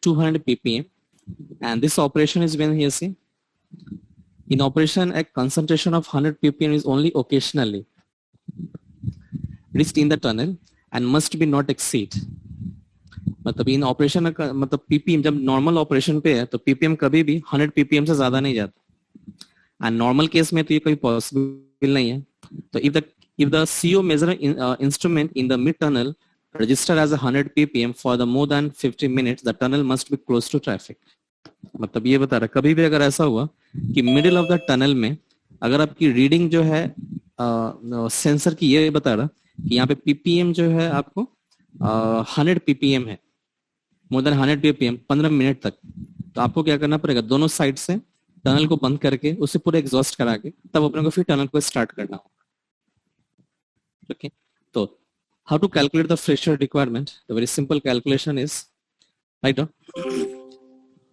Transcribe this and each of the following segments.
200 ppm, and this operation is when here see in operation a concentration of 100 ppm is only occasionally reached in the tunnel and must be not exceed. मतलब इन operation मतलब ppm जब normal operation पे है तो ppm कभी भी 100 ppm से ज्यादा नहीं जाता, एंड नॉर्मल केस में तो ये कोई पॉसिबल नहीं है. तो if the CO measure instrument in the mid tunnel register as 100 ppm for the more than 50 minutes, the tunnel must be close to traffic. मतलब ये बता रहा कभी भी अगर ऐसा हुआ कि मिडिल ऑफ द टनल में अगर आपकी रीडिंग जो है सेंसर की ये बता रहा कि यहाँ पे पीपीएम जो है आपको 100 पीपीएम है, मोर देन 100 पीपीएम 15 मिनट तक, तो आपको क्या करना पड़ेगा, दोनों साइड से टनल को बंद करके उसे पूरे एग्जॉस्ट करा के तब अपने को फिर टनल को स्टार्ट करना होगा. Okay, so how to calculate the fresher requirement? The very simple calculation is, right down,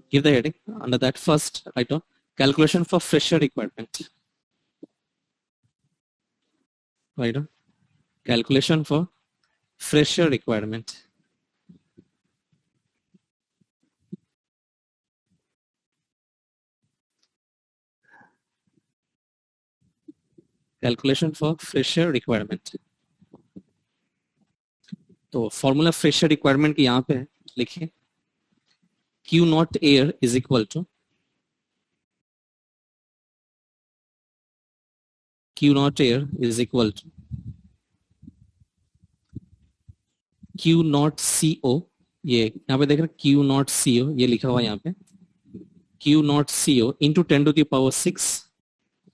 give the heading under that first, right down, calculation for fresher requirement, right down, calculation for fresher requirement. Calculation for fresher requirement. तो formula fresher requirement की यहाँ पे है, लिखिए Q naught air is equal to Q naught air is equal to Q naught CO, ये यहाँ पे देख रहे Q नॉट CO ये लिखा हुआ है यहाँ पे, Q naught CO into 10 to the power 6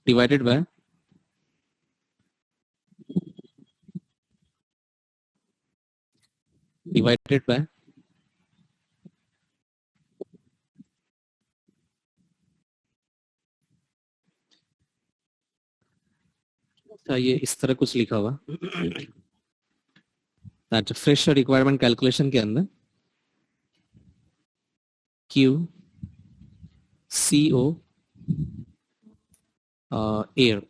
divided by ये इस तरह कुछ लिखा हुआ दैट फ्रेशर रिक्वायरमेंट कैलकुलेशन के अंदर Q CO air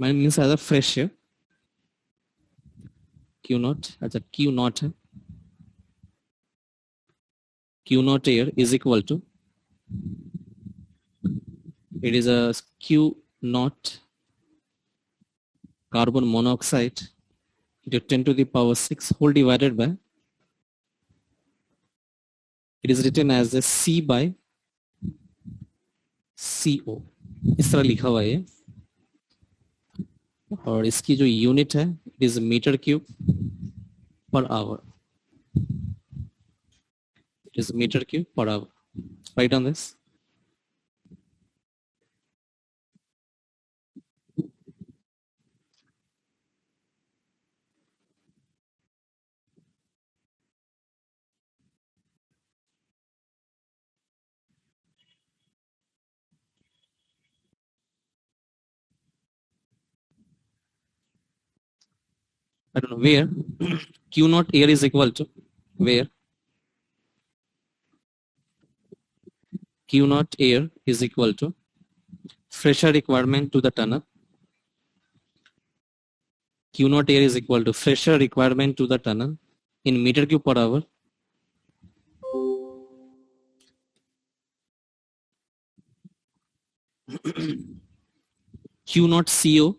means as a fresh air, Q naught, अच्छा Q नॉट है, Q naught air is equal to, it is a Q naught carbon monoxide into 10 to the power 6 whole divided by, it is written as a C by CO, इस तरह लिखा हुआ है. और इसकी जो यूनिट है it is metre cube per hour, it is metre cube per hour. Write on this. I don't know where Q naught air is equal to, where Q naught air is equal to fresher requirement to the tunnel. Q naught air is equal to fresher requirement to the tunnel in meter cube per hour. Q naught CO,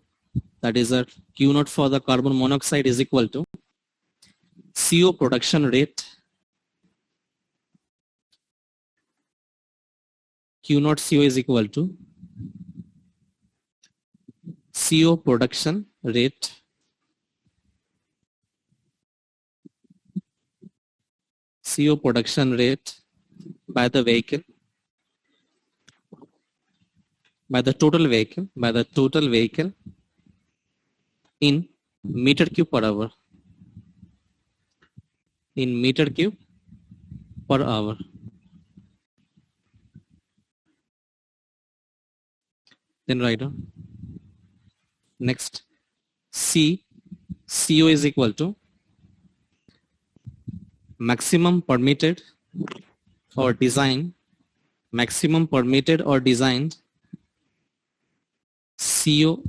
that is a Q naught for the carbon monoxide, is equal to CO production rate. Q naught CO is equal to CO production rate by the vehicle, by the total vehicle in meter cube per hour, in meter cube per hour. Then write down. Next, CO is equal to maximum permitted or designed CO,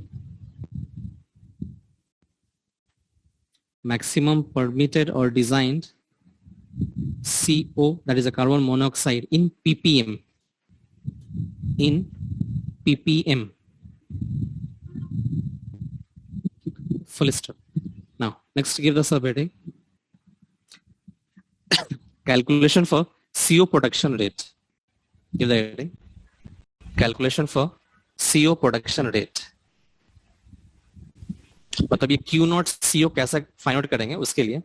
maximum permitted or designed CO, that is a carbon monoxide, in ppm. In ppm. Full stop. Now, next give the subheading. Calculation for CO production rate. Give the heading. Calculation for CO production rate. मतलब ये Q naught CO कैसा find out करेंगे उसके लिए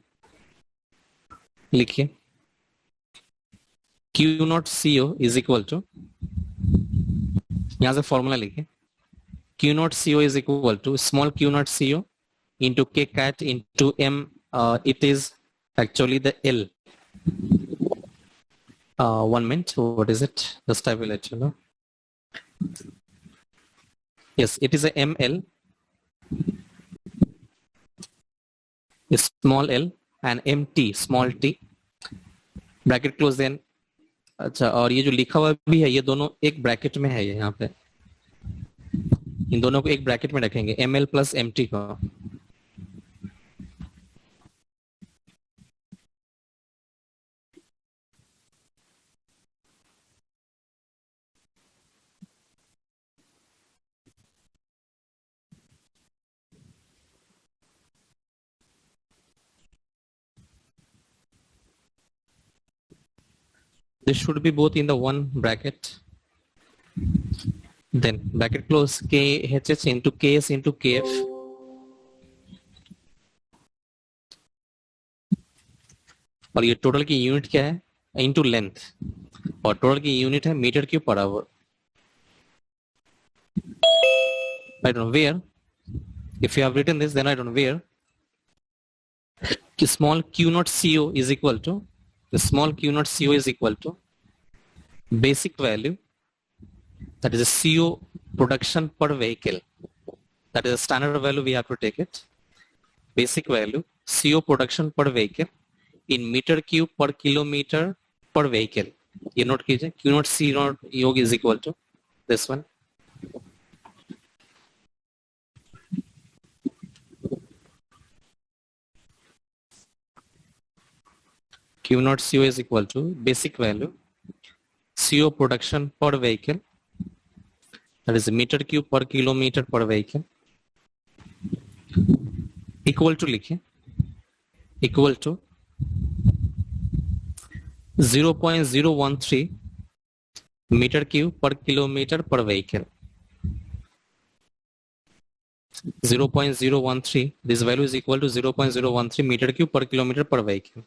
लिखिए Q naught CO is equal to, यहां से formula लिखिए Q naught CO is equal to small Q naught CO into K cat into M. It is actually the L. 1 minute. What is it? Just I will let you know. Yes, it is a ML, a small L, and MT, small t. Bracket close then. अच्छा, और ये जो लिखा हुआ भी है ये दोनों एक ब्रैकेट में है, ये यहाँ पे इन दोनों को एक ब्रैकेट में रखेंगे ML प्लस MT को. This should be both in the one bracket. Then bracket close KHH into KS into KF. और ये टोटल की यूनिट क्या है इनटू लेंथ, और टोटल की यूनिट है metre cube per hour. I don't know where. If you have written this, then I don't know where. Small Q naught CO is equal to, the small Q naught CO is equal to basic value, that is a CO production per vehicle. That is a standard value, we have to take it. Basic value CO production per vehicle in meter cube per kilometer per vehicle. ये note कीजिए Q naught C naught योग is equal to this one. Q naught CO is equal to basic value CO production per vehicle, that is meter cube per kilometer per vehicle, equal to लिखिए equal to 0.013 meter cube per kilometer per vehicle. 0.013, this value is equal to 0.013 meter cube per kilometer per vehicle.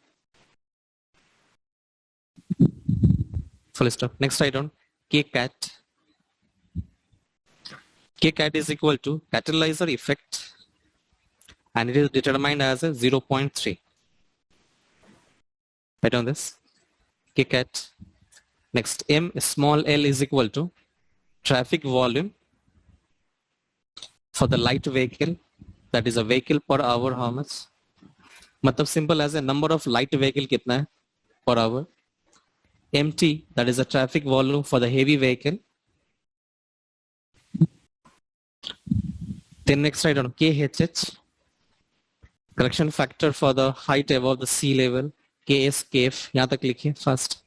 Full stop. Next item, K cat. K cat is equal to catalyzer effect, and it is determined as a 0.3. Right on this. K cat. Next, M small l is equal to traffic volume for the light vehicle, that is a vehicle per hour how much. मतलब simple as a number of light vehicle कितना है per hour. MT, that is a traffic volume for the heavy vehicle. Then next write down KHH, correction factor for the height above the sea level. KS, KF, यहाँ तक लिखिए first.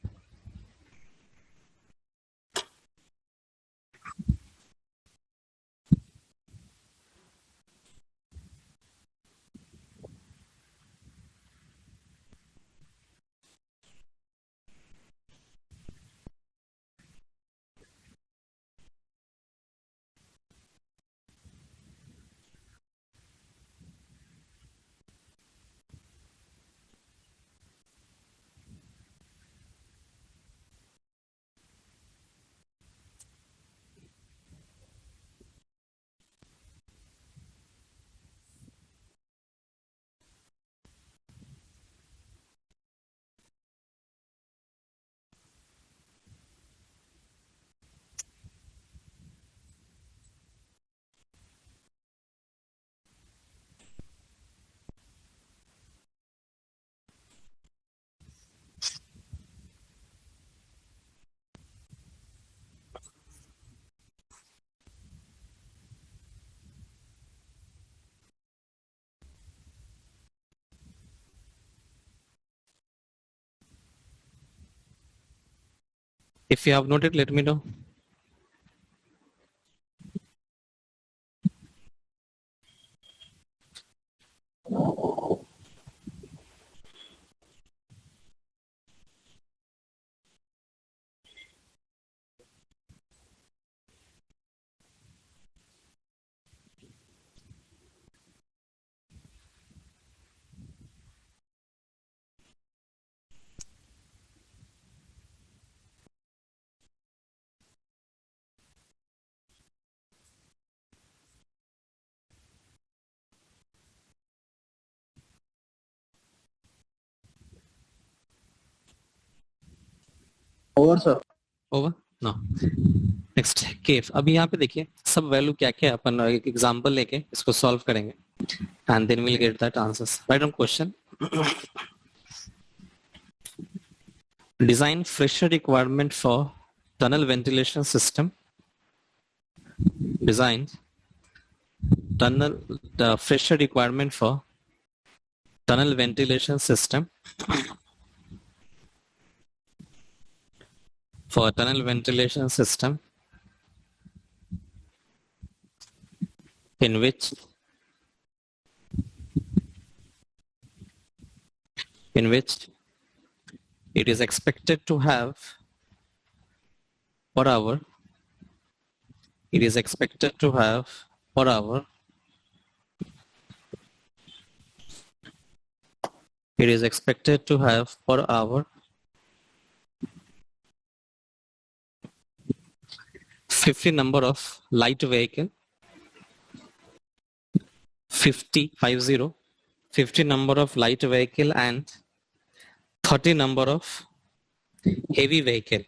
If you have noted, let me know. Over sir. Over no. Next Kf. अभी यहाँ पे देखिए सब value क्या क्या है, अपन एक एग्जांपल लेके इसको सॉल्व करेंगे and then will get that answers. Write on question. Design fresher requirement for tunnel ventilation system. Design tunnel the fresher requirement for tunnel ventilation system. For tunnel ventilation system in which it is expected to have per hour. It is expected to have per hour. It is expected to have per hour 50 number of light vehicle. 50 number of light vehicle and 30 number of heavy vehicle.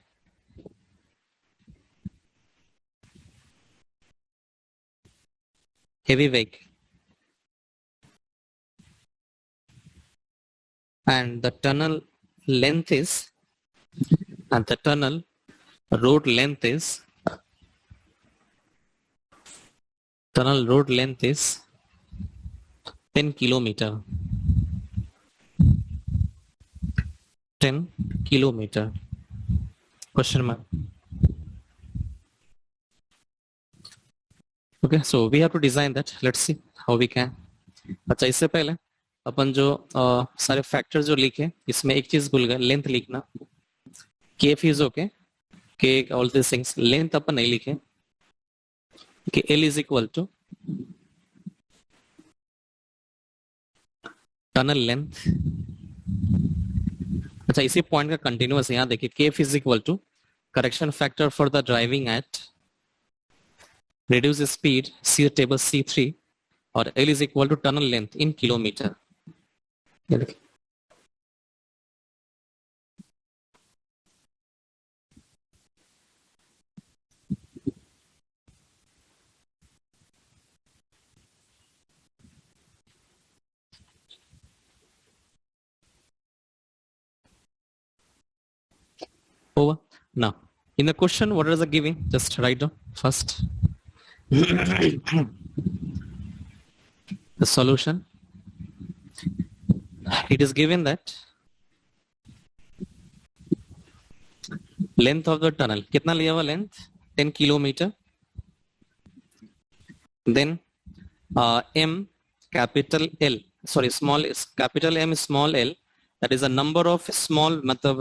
Heavy vehicle. And the tunnel length is, and the tunnel road length is, tunnel road length is 10 kilometer. 10 kilometer. Question mark. Okay, so we have to design that. Let's see how we can. अच्छा, इससे पहले अपन जो सारे factor जो लिखे इसमें एक चीज भूल गए, लेंथ लिखना। केफ इज ओके, के ऑल दिस थिंग्स। लेंथ अपन नहीं लिखे कि L is equal to tunnel length. अच्छा, इसी पॉइंट का कंटिन्यूअस यहाँ देखिए, Kf is equal to correction factor for the driving at reduce speed, see the table C3, और L is equal to tunnel length in kilometer. Over. Now, in the question, what is the giving? Just write down first. The solution. It is given that length of the tunnel, कितना लिया हुआ length? 10 kilometer. Then M capital L, sorry, small capital M small l, that is a number of small मतलब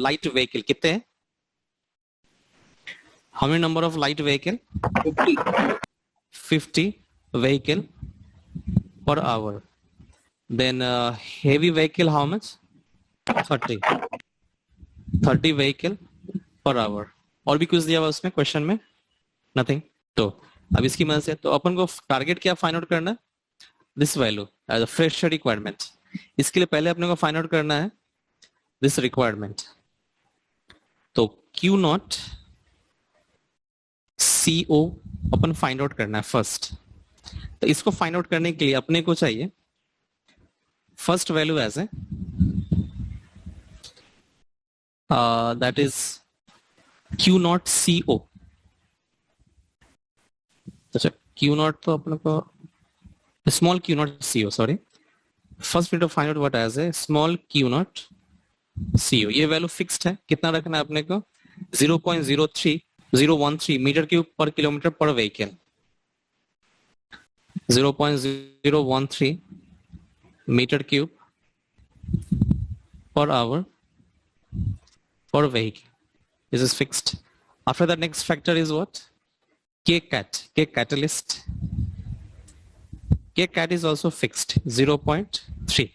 light vehicle कितने? How many number of light vehicle? 50 vehicle per hour. Then heavy vehicle how much? 30 vehicle per hour. और भी कुछ दिया हुआ उसमें question में? Nothing. तो अब इसकी मदद से तो अपन को टारगेट क्या फाइंड आउट करना है? This value as a fresh requirement. इसके लिए पहले अपने को फाइंड आउट करना है दिस रिक्वायरमेंट। तो Q नॉट CO अपन फाइंड आउट करना है फर्स्ट। तो इसको फाइंड आउट करने के लिए अपने को चाहिए first value as a that is Q naught CO। अच्छा, Q नॉट तो अपने को small Q naught CO, sorry. First we to find out what as a small Q naught CO। ये वैल्यू फिक्स्ड है, कितना रखना है अपने को? 0.03013 meter cube per kilometer per vehicle. 0.013 meter cube per hour per vehicle. This is fixed. After that, next factor is what? K-cat, K-catalyst. K-cat is also fixed, 0.3.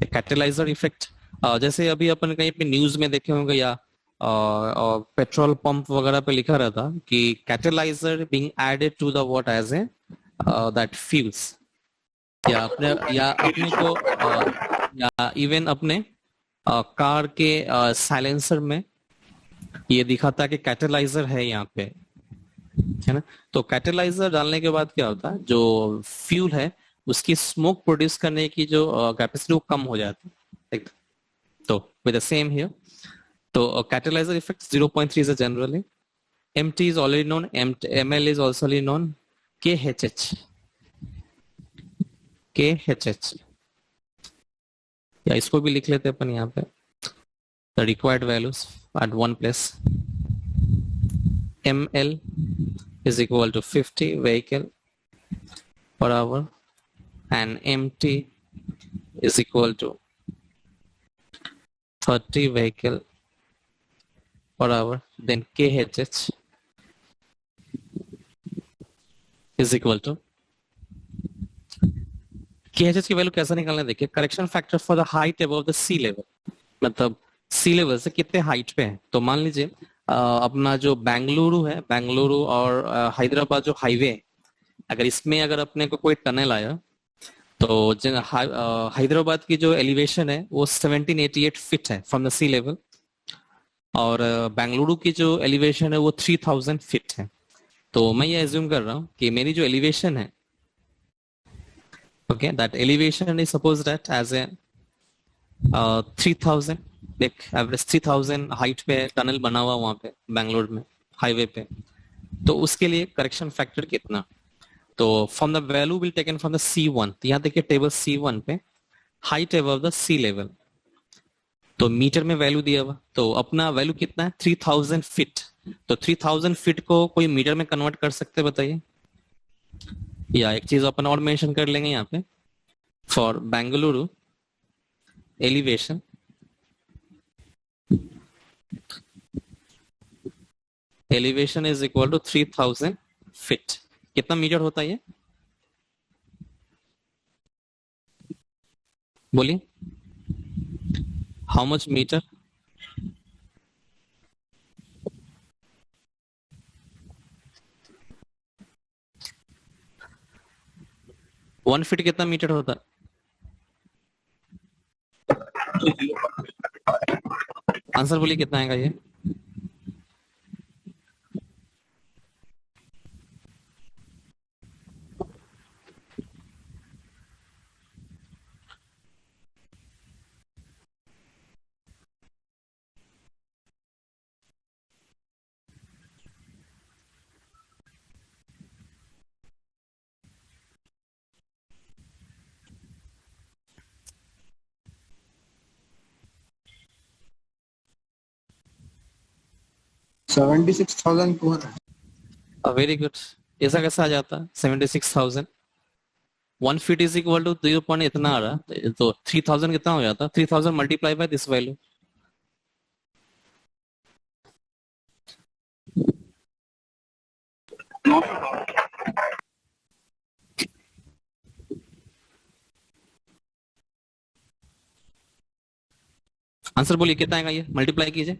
The catalyzer effect, जैसे अभी अपन कहीं पे न्यूज में देखे होंगे या petrol pump वगैरह पे लिखा रहता कि catalyser being added to the what as a that fuels, या अपने को या इवन अपने कार के साइलेंसर में ये दिखाता कि कैटेलाइजर है यहाँ पे, है ना. तो कैटेलाइजर डालने के बाद क्या होता है, जो फ्यूल है उसकी स्मोक प्रोड्यूस करने की जो कैपेसिटी वो कम हो जाती है. तो विद द सेम हियर, तो कैटेलाइजर effect 0.3 is generally. MT is already known, ML is also known. KHH, या इसको भी लिख लेते हैं अपन यहाँ पे, the required values at one place. ML is equal to 50 vehicle per hour and MT is equal to 30 vehicle per hour. Then KHH is equal to, KHH की value कैसा निकालना देखिए, correction factor for the height above the sea level, मतलब sea level से कितने height पे है. तो मान लीजिए अपना जो बेंगलुरु और हैदराबाद जो हाईवे है, अगर इसमें अगर अपने को कोई टनल आया तो हैदराबाद की जो एलिवेशन है वो 1788 फीट है फ्रॉम द सी लेवल, और बेंगलुरु की जो एलिवेशन है वो 3000 फीट है. तो मैं ये एज्यूम कर रहा हूँ कि मेरी जो एलिवेशन है, okay, that elevation is supposed that as a 3000, like average 3000 height पे टनल बना हुआ वहां पे बेंगलोर में हाईवे पे. तो उसके लिए करेक्शन फैक्टर कितना, तो from the value will taken from the C1. यहाँ देखिए टेबल C1 पे height above the sea level, तो मीटर में वैल्यू दिया हुआ, तो अपना वैल्यू कितना है 3000 फीट. तो 3000 फीट को कोई मीटर में कन्वर्ट कर सकते बताइए, या एक चीज अपन और मेंशन कर लेंगे यहाँ पे, for Bengaluru elevation is equal to 3000 feet. कितना मीटर होता है ये, बोलिए, how much metre. One feet कितना मीटर होता है, आंसर बोलिए कितना आएगा ये. Very good. ऐसा कैसा आ जाता है 76,000. 1 feet is equal to 0 point इतना आ रहा, तो 3000 कितना हो जाता, 3000 multiply by this value. Answer बोलिए कितना आएगा ये, मल्टीप्लाई कीजिए.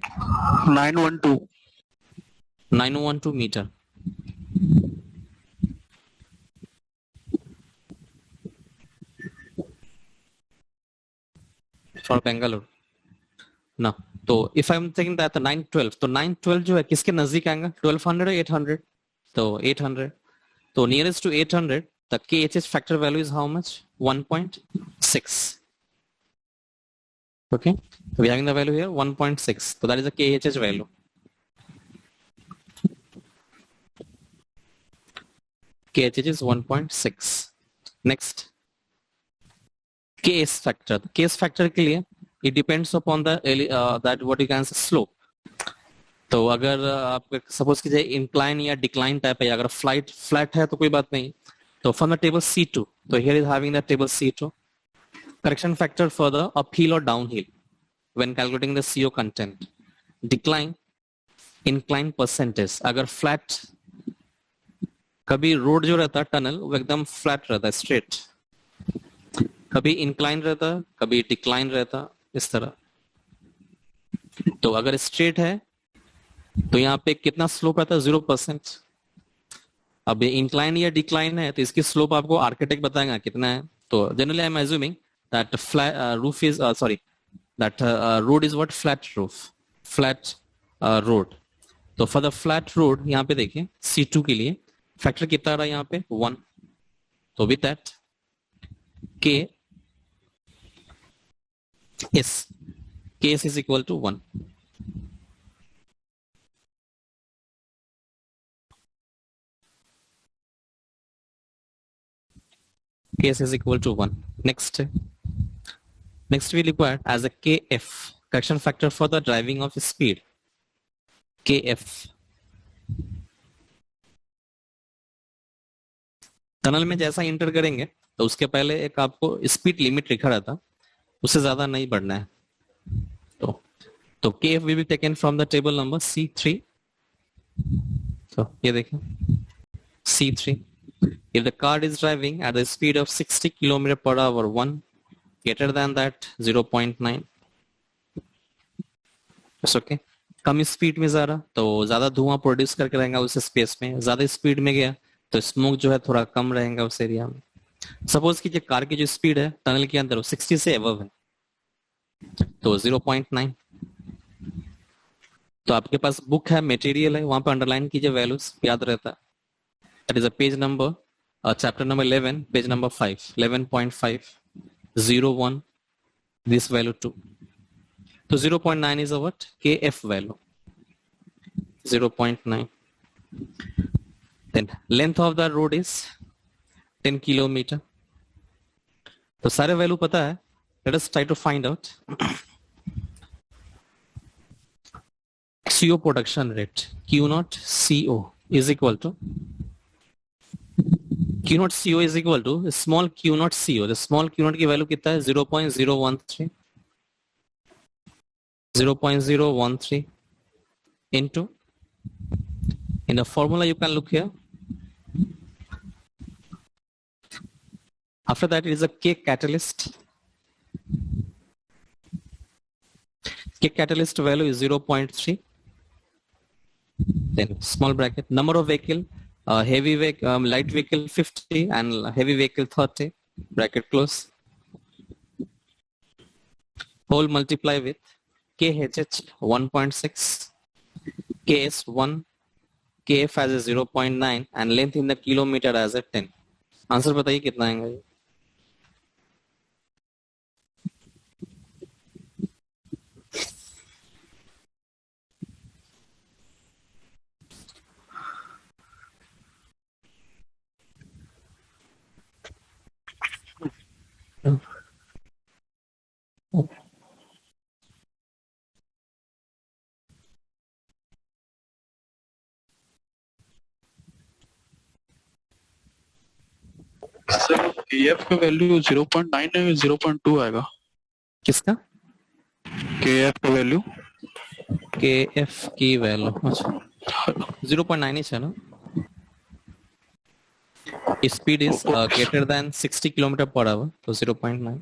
912 मीटर. फॉर बेंगलुरु ना. तो if I am taking that 912, तो 912 जो है किसके नजदीक आएगा, 1200 या 800, तो 800. तो nearest to 800 the KHH factor value is how much, 1.6. okay, so we are having the value here 1.6, so that is the KHH value. KHH is 1.6. next, KS factor. The KS factor के लिए it depends upon the that what you can say slope. तो अगर आप suppose कीजिए incline या decline type है, अगर flat है तो कोई बात नहीं. तो फ्रॉम द टेबल C2, तो here is having the table C2. Correction factor for the uphill or downhill when calculating the CO content. Decline, incline percentage. अगर फ्लैट, कभी रोड जो रहता है टनल वो एकदम फ्लैट रहता है, स्ट्रेट. कभी इंक्लाइन रहता, कभी डिक्लाइन रहता, इस तरह. तो अगर स्ट्रेट है तो यहाँ पे कितना स्लोप रहता है? 0%. अब इंक्लाइन या डिक्लाइन है तो इसकी स्लोप आपको आर्किटेक्ट बताएगा कितना है. तो generally I am assuming that flat roof is sorry that road is what? Flat roof, flat road. तो फॉर द फ्लैट रोड यहाँ पे देखिए C2 के लिए फैक्टर कितना रहा यहाँ पे? 1. तो with that K S is equal to 1. Ks is equal to 1. Next we require as a Kf, correction factor for the driving of speed. Kf. Tunnel में जैसा इंटर करेंगे तो उसके पहले एक आपको स्पीड लिमिट लिखा रहता, उससे ज्यादा नहीं बढ़ना है. तो Kf will be taken from the table number C3. तो ये देखें C3. If the car is driving at the speed of 60 km per hour, 1 greater than that 0.9. It's okay. Come speed में जा रहा तो ज्यादा धुआं प्रोड्यूस करके रहेगा उस स्पेस में, ज्यादा स्पीड में गया तो स्मोक जो है थोड़ा कम रहेगा उस एरिया में. सपोज कीजिए कार की जो स्पीड है टनल के अंदर वो 60 से अबव है तो 0.9. तो आपके पास बुक है, मटेरियल है, वहां पे अंडरलाइन कीजिए वैल्यूज, याद रहता है. That is a page number chapter number 11, page number 5, 11.5, 01, this value 2. So 0.9 is a what? Kf value. 0.9. Then length of the road is 10 kilometer. तो सारे वैल्यू पता है. Let us try to find out CO production rate. Q naught CO is equal to Q naught CO is equal to small Q naught CO. The small Q naught की value कितना है? 0.013. 0.013 into, in the formula you can look here. After that it is a K catalyst. K catalyst value is 0.3. Then small bracket, number of vehicle, heavy vehicle, light vehicle 50 and heavy vehicle 30, bracket close. Whole multiply with KHH 1.6, KS 1, KF as a 0.9 and length in the kilometer as a 10. Answer बताइए कितना आएगा ये? Sir KF का value 0.9 है, 0.2 आएगा. किसका? KF का value, KF की वैल्यू अच्छा 0.9 ही है ना. Speed is greater than 60 km per hour, so 0.9.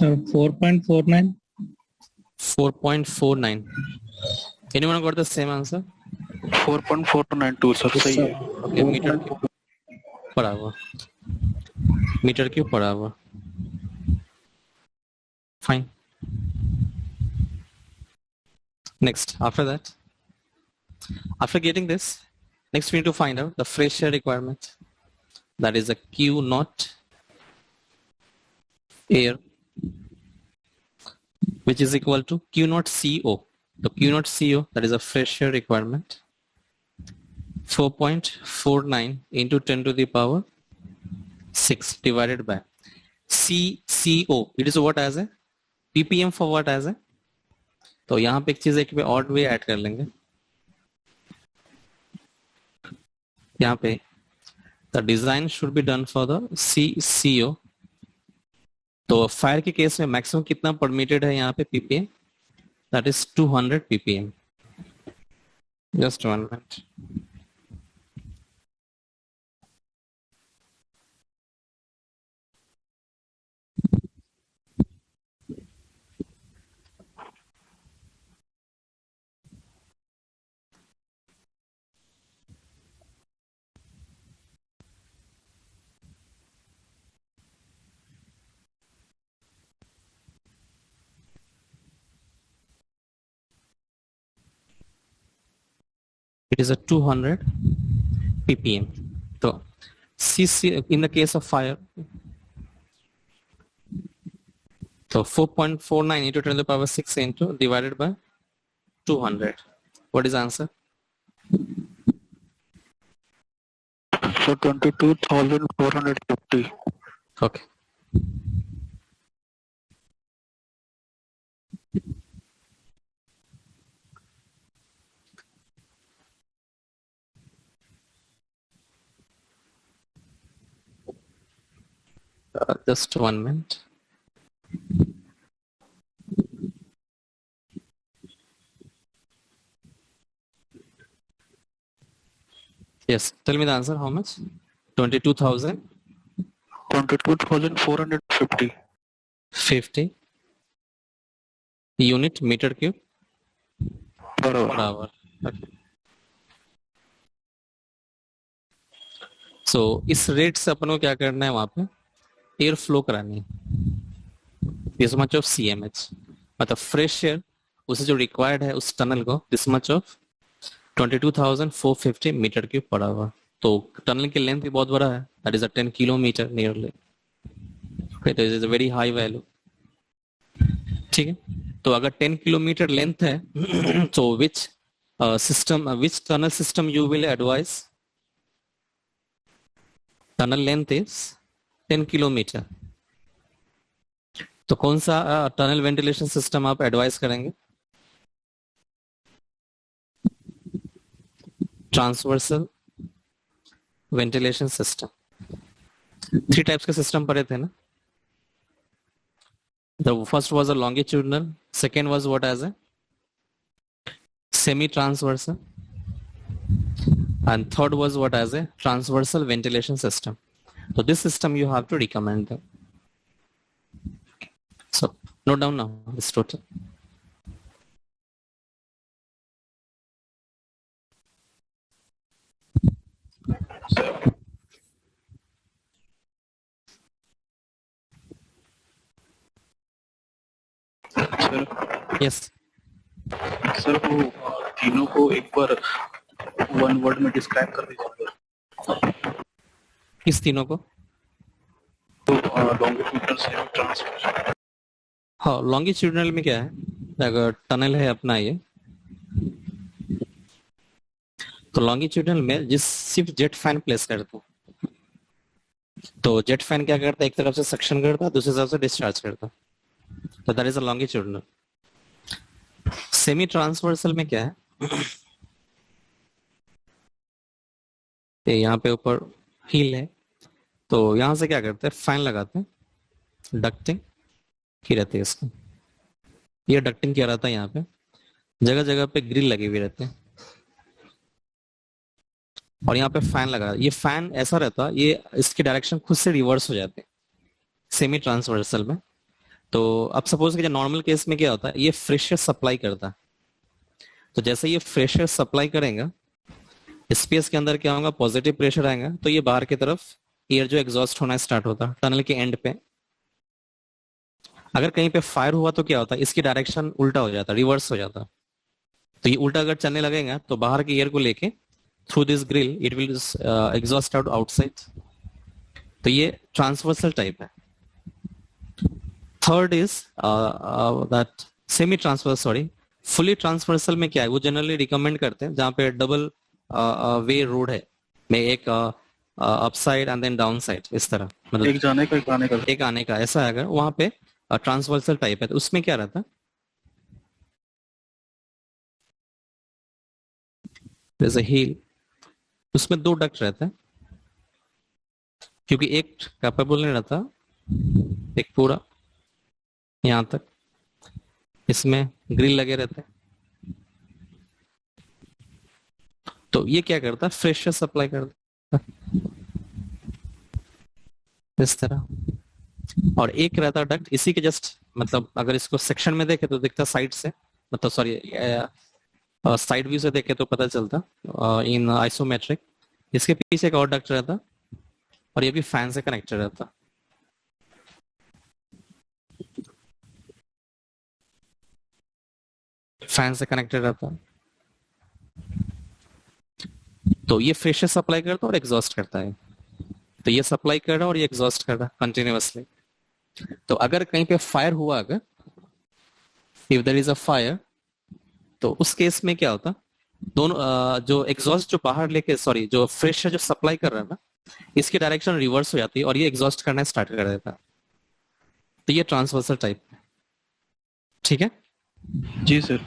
Sir, 4.49. 4.49. Anyone got the same answer? 4.492 sir सही है. Okay, metre cube per hour. Metre cube per hour. Fine. Next, after that, after getting this, next we need to find out the fresh air requirement. That is a Q naught air, which is equal to Q naught CO. The Q naught CO, that is a fresh air requirement. 4.49 into 10 to the power 6 divided by CO. It is what as a ppm for what as a. तो यहाँ पे एक चीज एक odd वे add कर लेंगे. यहाँ पे the design should be done for the CO. तो फायर के केस में मैक्सिमम कितना परमिटेड है यहाँ पे ppm? That is 200 ppm. Just 1 minute. It is a 200 ppm. So CC in the case of fire, so 4.49 into 10 to the power 6 into divided by 200. What is the answer? So 22,450. Okay. Just 1 minute. Yes, tell me the answer. How much? 22,000 22,450. 50 unit meter cube per per hour. hour. Okay. So इस rate से अपन को क्या करना है? वहां पे air flow करानी है. दिस मच ऑफ CMH, मतलब फ्रेश एयर उसे जो रिक्वायर्ड है उस टनल को, this much of 22,450 metre cube per hour. तो टनल की लेंथ भी बहुत बड़ा है. That is a 10 kilometre nearly. It is a very high value. ठीक है. तो अगर 10 किलोमीटर लेंथ है तो which tunnel system you will advise? Tunnel length is 10 kilometre. तो कौन सा टनल वेंटिलेशन सिस्टम आप एडवाइस करेंगे? Transversal ventilation system. 3 टाइप्स के सिस्टम पढ़े थे ना. The first was a longitudinal, second was what as a semi-transversal, and third was what as a transversal ventilation system. So this system you have to recommend them. So note down now this total. Sir Yes. Sir वो तीनों को एक बार one word में describe कर दीजिए. किस तीनों को? तो लॉन्गिट्यूडनल सेमी ट्रांसवर्सल. हाँ, लॉन्गिट्यूडनल में क्या है? अगर टनल है अपना ये, तो लॉन्गिट्यूडनल में जिस सिर्फ जेट फैन प्लेस करता हूँ, तो जेट फैन क्या करता है? एक तरफ से सक्शन करता है, दूसरी तरफ से डिस्चार्ज करता है. तो that is a longitudinal. Semi transversal में क्या है? यहाँ पे ऊपर हील है, तो यहां से क्या करते हैं? फैन लगाते हैं. डक्टिंग की रहती है इसको. ये डक्टिंग किया रहता है. यहाँ पे जगह जगह पे ग्रिल लगे हुए रहते हैं और यहाँ पे फैन लगा. ये फैन ऐसा रहता है, ये इसके डायरेक्शन खुद से रिवर्स हो जाते हैं सेमी ट्रांसवर्सल में. तो अब सपोज कि नॉर्मल केस में क्या होता है, ये फ्रेशर सप्लाई करता है। तो जैसे ये फ्रेशर सप्लाई करेगा, स्पेस के अंदर क्या होगा, पॉजिटिव प्रेशर आएगा, तो ये बाहर की तरफ एयर जो एग्जॉस्ट होना स्टार्ट होता है टनल के एंड पे। अगर कहीं पे फायर हुआ तो क्या होता है, इसकी डायरेक्शन उल्टा हो जाता है, रिवर्स हो जाता है। तो ये उल्टा अगर चलने लगेगा तो बाहर की एयर को लेके through this grill it will exhaust out outside. तो ये ट्रांसवर्सल टाइप है। Third is that semi transverse, sorry, fully transversal में क्या है, वो जनरली रिकमेंड करते हैं जहां पे डबल वे रोड है, में एक upside and then down side, इस तरह, मतलब एक जाने का एक आने का। एक आने का, ऐसा है। अगर वहां पे ट्रांसवर्सल टाइप है तो उसमें क्या रहता है, जैसे हील, उसमें दो डक्ट रहते हैं, क्योंकि एक कैपेबल नहीं रहता, एक पूरा यहां तक, इसमें ग्रिल लगे रहते हैं। तो ये क्या करता है, फ्रेशर सप्लाई करता है इस तरह। और एक रहता है डक्ट इसी के जस्ट, मतलब अगर इसको सेक्शन में देखे तो दिखता साइड से, मतलब सॉरी साइड व्यू से देखे तो पता चलता इन आइसोमेट्रिक। इसके पीछे एक और डक्ट रहता, और ये भी फैन से कनेक्टेड रहता, फैन से कनेक्टेड रहता। तो ये फ्रेशर सप्लाई करता है और एग्जॉस्ट करता है। तो ये सप्लाई कर रहा है और ये एग्जॉस्ट कर रहा है कंटिन्यूअसली। तो अगर कहीं पे फायर हुआ, अगर if there is a fire, तो उस केस में क्या होता, दोनों जो एग्जॉस्ट जो बाहर लेके, सॉरी, जो फ्रेशर जो सप्लाई कर रहा है ना, इसकी डायरेक्शन रिवर्स हो जाती है और ये एग्जॉस्ट करना स्टार्ट कर देता है। तो ये ट्रांसवर्सल टाइप है। ठीक है। जी sir.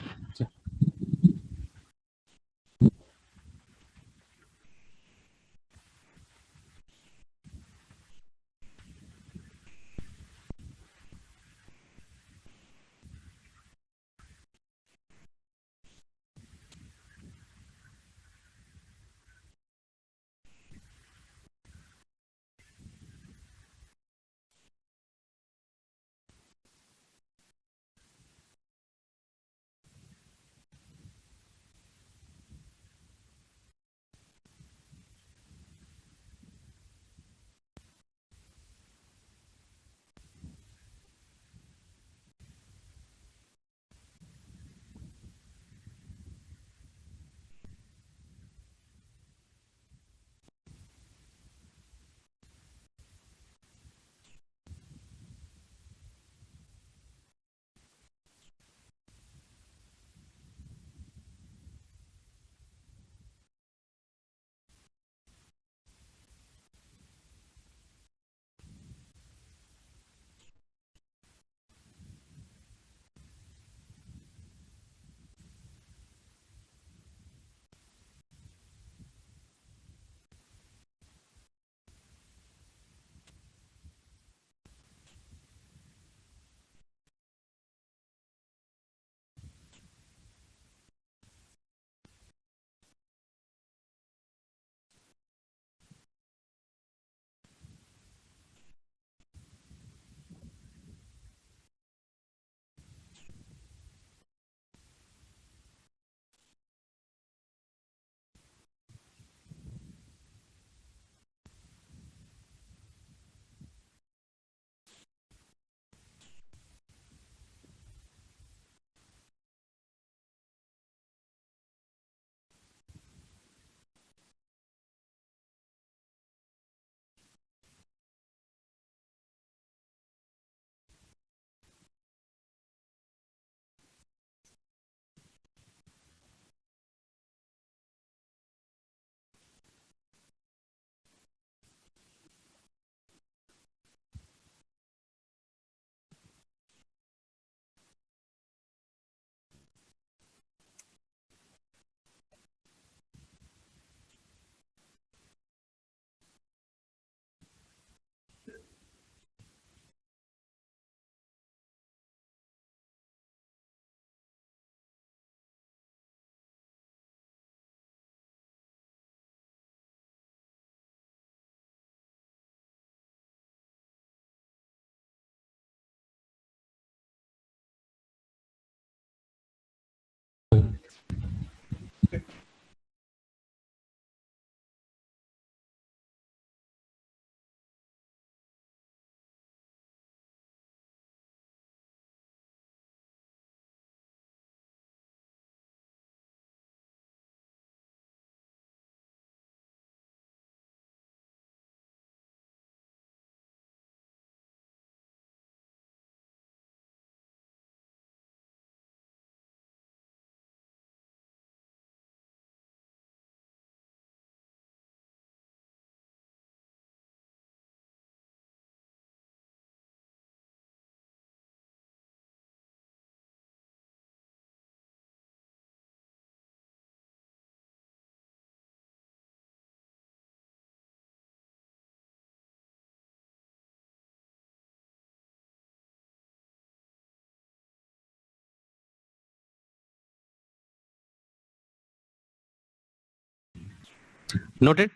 Noted?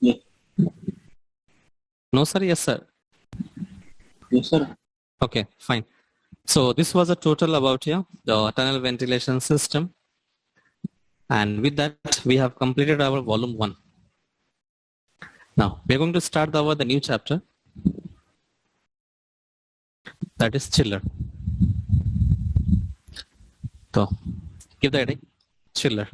Yes. No, sir. Yes, sir. Yes, sir. Okay, fine. So this was a total about here, the tunnel ventilation system. And with that, we have completed our volume 1. Now, we're going to start the new chapter. That is chiller. So, give the heading, chiller.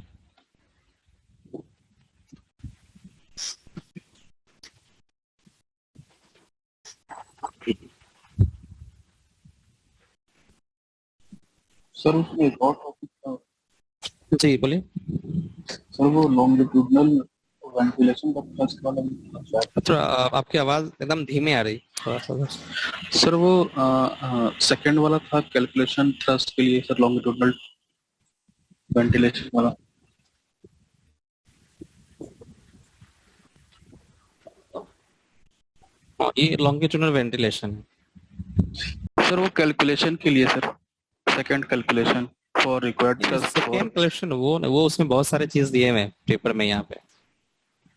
Sir उसमें एक और topic था जी बोलिए. Sir, वो longitudinal ventilation का first वाला थोड़ा आपकी आवाज एकदम धीमे आ रही थोड़ा सा. सर वो सेकंड वाला था कैलकुलेशन थ्रस्ट के लिए सर, लॉन्गिट्यूडनल वेंटिलेशन वाला. ये लॉन्गिट्यूडनल वेंटिलेशन. सर वो कैलकुलेशन के लिए sir, second calculation for required thrust. Second calculation वो उसमें बहुत सारे चीज दिए हुए हैं पेपर में. यहाँ पे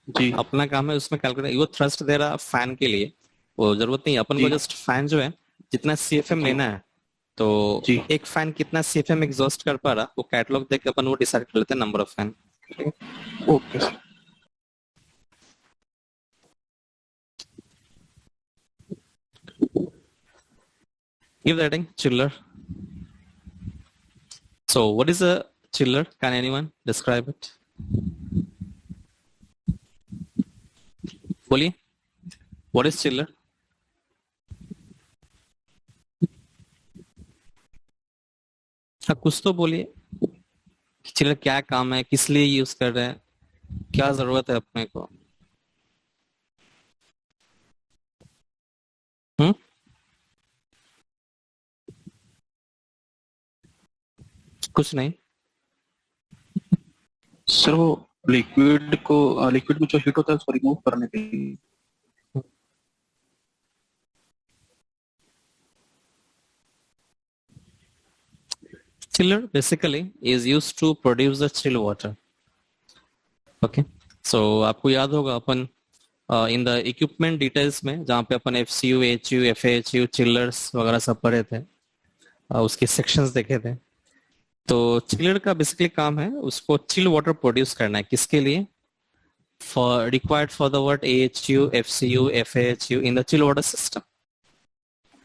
जी अपना काम है उसमें कैलकुलेट. वो थ्रस्ट दे रहा फैन के लिए, वो जरूरत नहीं. अपन को जस्ट फैन जो है जितना सीएफएम लेना है, तो एक फैन कितना सीएफएम एग्जॉस्ट कर पा रहा, वो कैटलॉग देख के अपन वो डिसाइड कर लेते हैं number of fan. Okay sir. Give the heading chiller. So what is a chiller? Can anyone describe it? बोलिए, what is chiller? हाँ कुछ तो बोलिए. चिलर क्या काम है, किस लिए यूज कर रहे हैं, क्या जरूरत है अपने को. कुछ नहीं. सर वो लिक्विड में जो हीट होता है उसको रिमूव करने के लिए. Chiller basically is used to produce the chill water. Okay, so आपको याद होगा अपन इन द इक्विपमेंट डिटेल्स में जहाँ पे अपन FCU, HU, FAHU, चिलर्स वगैरह सब पढ़े थे, उसके सेक्शंस देखे थे. तो चिलर का बेसिकली काम है उसको चिल वाटर प्रोड्यूस करना है. किसके लिए? For required for the word AHU, FCU, FAHU in the chill water system.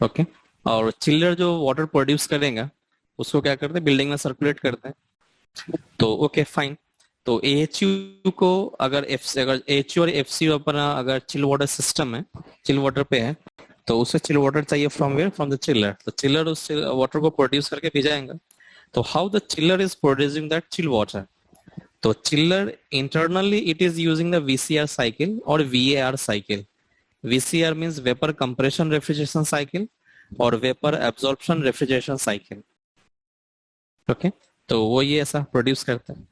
Okay, और चिलर जो वाटर प्रोड्यूस करेगा उसको क्या करते हैं, बिल्डिंग में सर्कुलेट करते हैं. तो ओके फाइन. तो AHU को अगर AHU और FCU अपना अगर चिल वाटर सिस्टम है, चिल वाटर पे है, तो उसे चिल वाटर चाहिए from where, from the chiller. तो चिलर उस वाटर को प्रोड्यूस करके भेजाएगा. तो how the chiller is producing that chill water? तो chiller internally it is using the VCR cycle और VAR cycle. VCR means vapour compression refrigeration cycle और vapour absorption refrigeration cycle. Okay, तो वो ये ऐसा प्रोड्यूस करता है.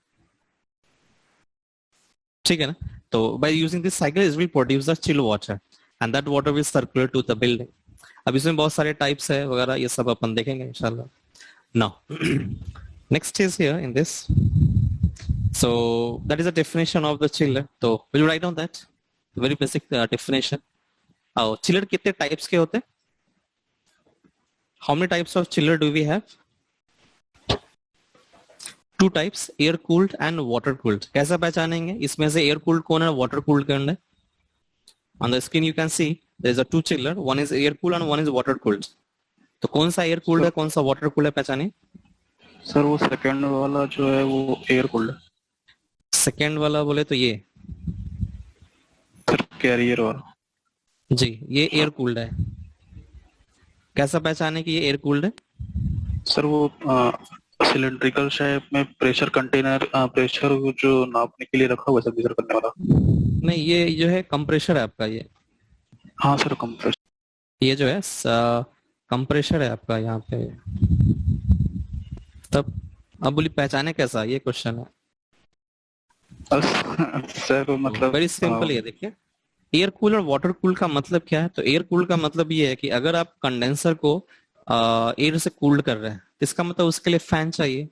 ठीक है ना. तो by using this cycle it will produce the chill water and that water will circulate to the building. अब इसमें बहुत सारे टाइप्स है वगैरह, ये सब अपन देखेंगे इंशाल्लाह. Now, next is here in this. So that is a definition of the chiller. So will you write down that? Very basic definition. Chiller कितने types के होते हैं? How many types of chiller do we have? 2 types, air cooled and water cooled. कैसा पहचानेंगे इसमें से air cooled कौन है, water cooled कौन है? On the screen you can see there is a 2 chiller. One is air cooled and one is water cooled. तो कौन सा एयर कूल्ड है, कौन सा वाटर कूल्ड है, पहचाने. सर वो सेकंड वाला जो है वो एयर कूल्ड है. सेकंड वाला बोले तो ये सर कैरियर वाला. जी ये एयर कूल्ड है. कैसा पहचाने कि ये एयर कूल्ड है? सर वो सिलिंड्रिकल शेप में प्रेशर कंटेनर, प्रेशर जो नापने के लिए रखा हुआ है मेजर करने वाला. नहीं, ये जो है कंप्रेशर है आपका ये. हाँ सर कंप्रेसर. ये जो है कंप्रेशर है आपका यहाँ पे. तब अब बोली पहचाने कैसा, ये क्वेश्चन है. सर मतलब वेरी सिंपल. ये देखिए एयर कूल और वाटर कूल का मतलब क्या है. तो एयर कूल का मतलब ये है कि अगर आप कंडेंसर को एयर से कूल्ड कर रहे हैं तो इसका मतलब उसके लिए फैन चाहिए.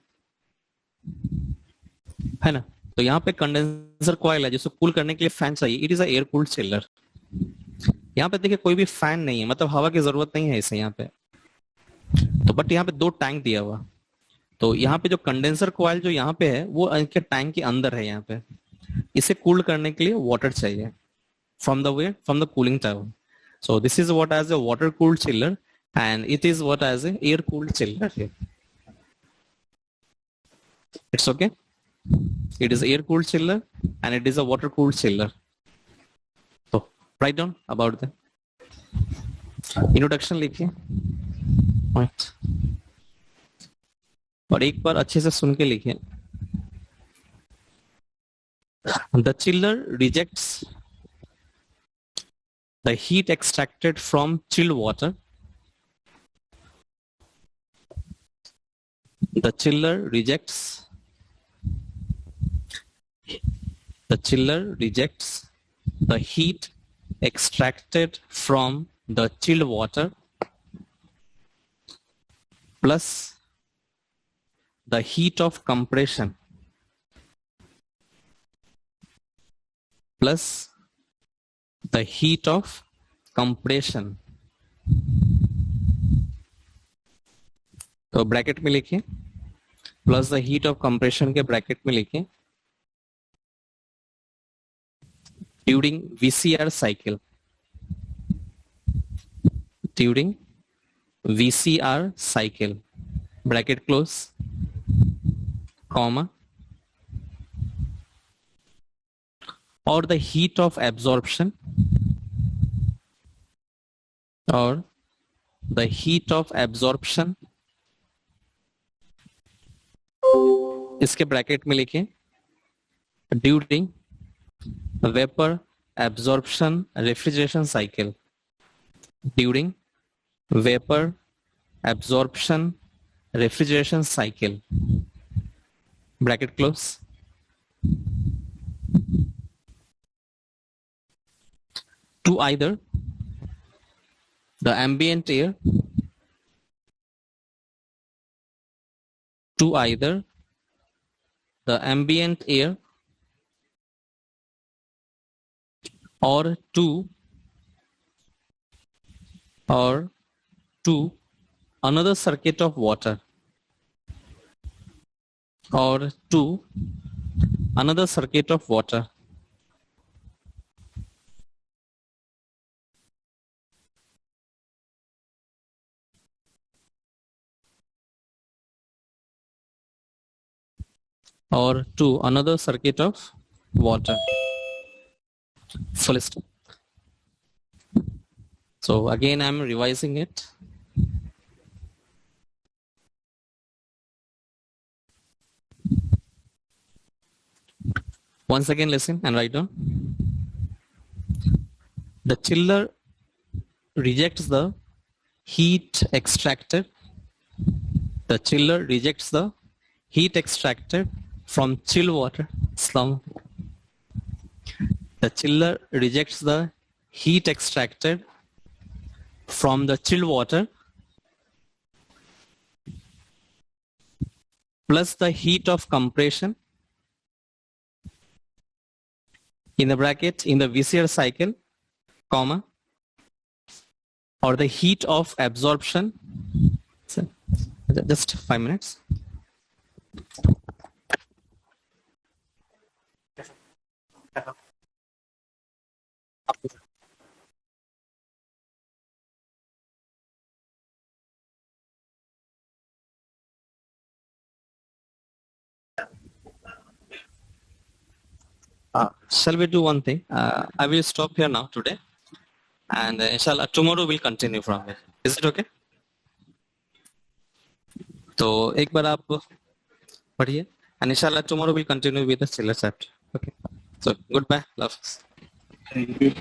है ना। तो यहाँ पे कंडेंसर कॉइल है जिसको कूल करने के लिए फैन चाहिए, it is a air cooled chiller. यहाँ पे देखिए कोई भी फैन नहीं है, मतलब हवा की जरूरत नहीं है इसे यहाँ पे। तो बट यहाँ पे दो टैंक दिया हुआ, तो यहाँ पे जो कंडेंसर कॉइल जो यहाँ पे है वो इनके टैंक के अंदर है यहाँ पे। इसे कूल करने के लिए वाटर चाहिए from the cooling tower. So this is what as a water cooled chiller and it is what as a air cooled chiller here. It's okay. It is air cooled chiller and it is a water cooled chiller. So write down about the introduction लिखिए। Right. और एक बार अच्छे से सुन के लिखिए। The chiller rejects the heat extracted from chilled water. The chiller rejects the heat extracted from the chilled water plus the heat of compression plus the heat of compression। तो bracket में लिखिए plus the heat of compression के bracket में लिखिए during VCR cycle, during VCR cycle, bracket close, comma, or the heat of absorption, or the heat of absorption, इसके bracket में लिखें during vapour absorption refrigeration cycle, during vapour absorption refrigeration cycle, bracket close, to either the ambient air, to either the ambient air or to another circuit of water, or to another circuit of water, or to another circuit of water, full stop. So again I'm revising it. Once again listen and write down. The chiller rejects the heat extracted. The chiller rejects the heat extracted from chill water. The chiller rejects the heat extracted from the chill water plus the heat of compression in the bracket in the VCR cycle, comma, or the heat of absorption. So, just 5 minutes. Shall we do one thing? I will stop here now today, and inshallah tomorrow we'll continue from here. Is it okay? तो एक बार आप पढ़िए, and inshallah tomorrow we'll continue with the chiller chapter. Okay. So goodbye. Love. Thank you.